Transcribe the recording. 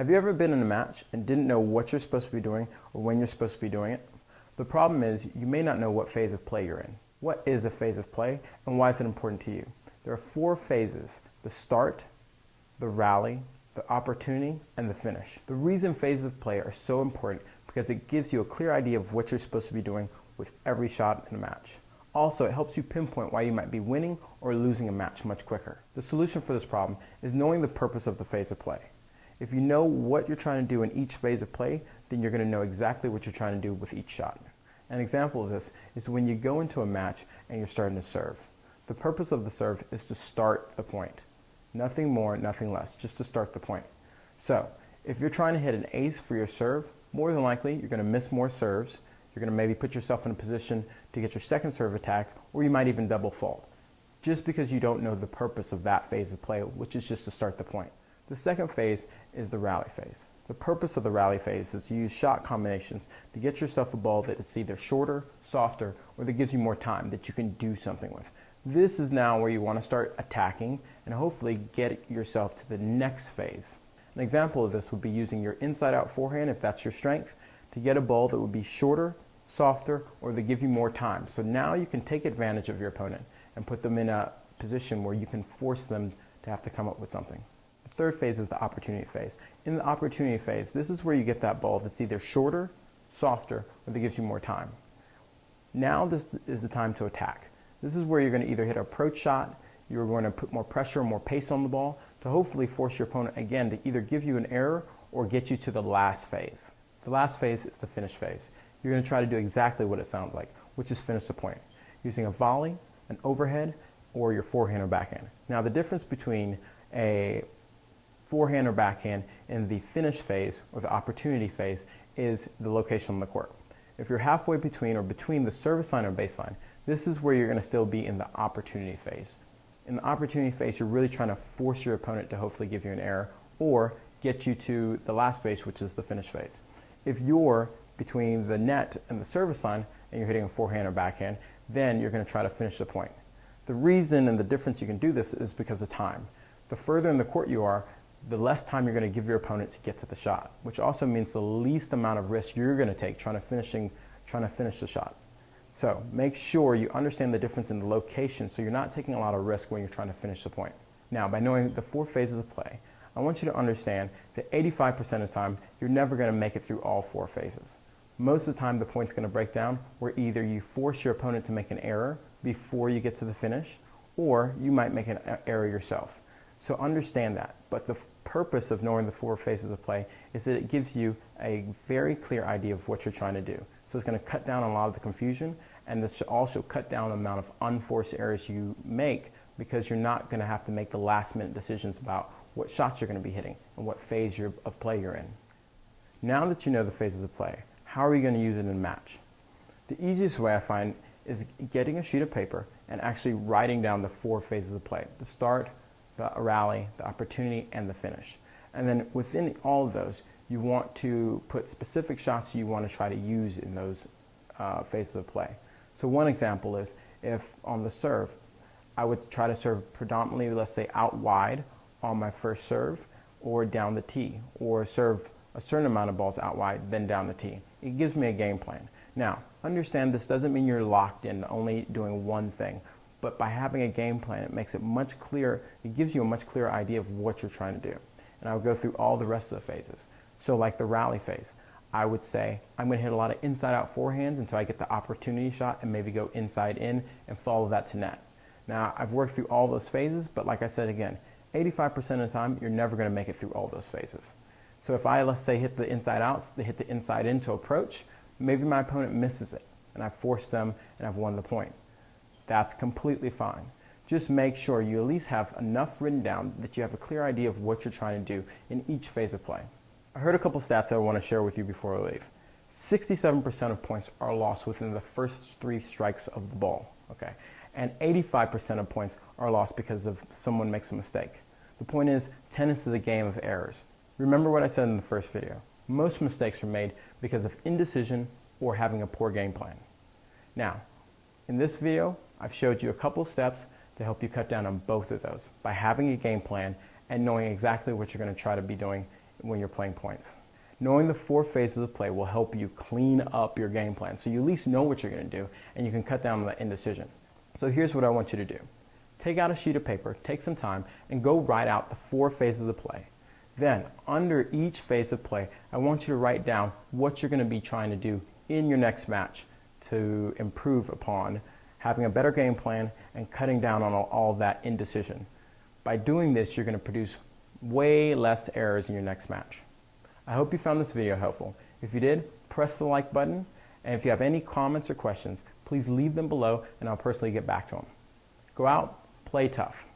Have you ever been in a match and didn't know what you're supposed to be doing or when you're supposed to be doing it? The problem is you may not know what phase of play you're in. What is a phase of play and why is it important to you? There are 4 phases: the start, the rally, the opportunity, and the finish. The reason phases of play are so important because it gives you a clear idea of what you're supposed to be doing with every shot in a match. Also, it helps you pinpoint why you might be winning or losing a match much quicker. The solution for this problem is knowing the purpose of the phase of play. If you know what you're trying to do in each phase of play, then you're going to know exactly what you're trying to do with each shot. An example of this is when you go into a match and you're starting to serve. The purpose of the serve is to start the point. Nothing more, nothing less, just to start the point. So, if you're trying to hit an ace for your serve, more than likely you're going to miss more serves, you're going to maybe put yourself in a position to get your second serve attacked, or you might even double fault, just because you don't know the purpose of that phase of play, which is just to start the point. The second phase is the rally phase. The purpose of the rally phase is to use shot combinations to get yourself a ball that is either shorter, softer, or that gives you more time that you can do something with. This is now where you want to start attacking and hopefully get yourself to the next phase. An example of this would be using your inside-out forehand, if that's your strength, to get a ball that would be shorter, softer, or that give you more time. So now you can take advantage of your opponent and put them in a position where you can force them to have to come up with something. The third phase is the opportunity phase. In the opportunity phase, this is where you get that ball that's either shorter, softer, or that gives you more time. Now this is the time to attack. This is where you're going to either hit an approach shot, you're going to put more pressure, more pace on the ball to hopefully force your opponent again to either give you an error or get you to the last phase. The last phase is the finish phase. You're going to try to do exactly what it sounds like, which is finish the point, using a volley, an overhead, or your forehand or backhand. Now the difference between a forehand or backhand in the finish phase or the opportunity phase is the location on the court. If you're halfway between or between the service line or baseline, this is where you're going to still be in the opportunity phase. In the opportunity phase, you're really trying to force your opponent to hopefully give you an error or get you to the last phase, which is the finish phase. If you're between the net and the service line and you're hitting a forehand or backhand, then you're going to try to finish the point. The reason and the difference you can do this is because of time. The further in the court you are, the less time you're going to give your opponent to get to the shot, which also means the least amount of risk you're going to take trying to finish the shot. So make sure you understand the difference in the location so you're not taking a lot of risk when you're trying to finish the point. Now, by knowing the 4 phases of play, I want you to understand that 85% of the time, you're never going to make it through all 4 phases. Most of the time, the point's going to break down where either you force your opponent to make an error before you get to the finish, or you might make an error yourself. So understand that. But the purpose of knowing the 4 phases of play is that it gives you a very clear idea of what you're trying to do. So it's going to cut down a lot of the confusion, and this should also cut down the amount of unforced errors you make because you're not going to have to make the last minute decisions about what shots you're going to be hitting and what phase of play you're in. Now that you know the phases of play, how are you going to use it in a match? The easiest way I find is getting a sheet of paper and actually writing down the 4 phases of play: the start, the rally, the opportunity, and the finish. And then within all of those, you want to put specific shots you want to try to use in those phases of play. So one example is if on the serve, I would try to serve predominantly, let's say, out wide on my first serve or down the tee, or serve a certain amount of balls out wide, then down the tee. It gives me a game plan. Now, understand this doesn't mean you're locked in only doing one thing, but by having a game plan, it makes it much clearer. It gives you a much clearer idea of what you're trying to do. And I'll go through all the rest of the phases. So like the rally phase, I would say I'm going to hit a lot of inside-out forehands until I get the opportunity shot and maybe go inside in and follow that to net. Now, I've worked through all those phases, but like I said again, 85% of the time, you're never going to make it through all those phases. So if I, let's say, hit the inside outs, they hit the inside in to approach, maybe my opponent misses it, and I've forced them and I've won the point. That's completely fine. Just make sure you at least have enough written down that you have a clear idea of what you're trying to do in each phase of play. I heard a couple stats I want to share with you before I leave. 67% of points are lost within the first 3 strikes of the ball, okay? And 85% of points are lost because of someone makes a mistake. The point is, tennis is a game of errors. Remember what I said in the first video. Most mistakes are made because of indecision or having a poor game plan. Now, in this video, I've showed you a couple steps to help you cut down on both of those by having a game plan and knowing exactly what you're going to try to be doing when you're playing points. Knowing the 4 phases of play will help you clean up your game plan so you at least know what you're going to do and you can cut down on that indecision. So here's what I want you to do. Take out a sheet of paper, take some time, and go write out the 4 phases of play. Then, under each phase of play, I want you to write down what you're going to be trying to do in your next match to improve upon having a better game plan and cutting down on all that indecision. By doing this, you're going to produce way less errors in your next match. I hope you found this video helpful. If you did, press the like button, and if you have any comments or questions, please leave them below and I'll personally get back to them. Go out, play tough.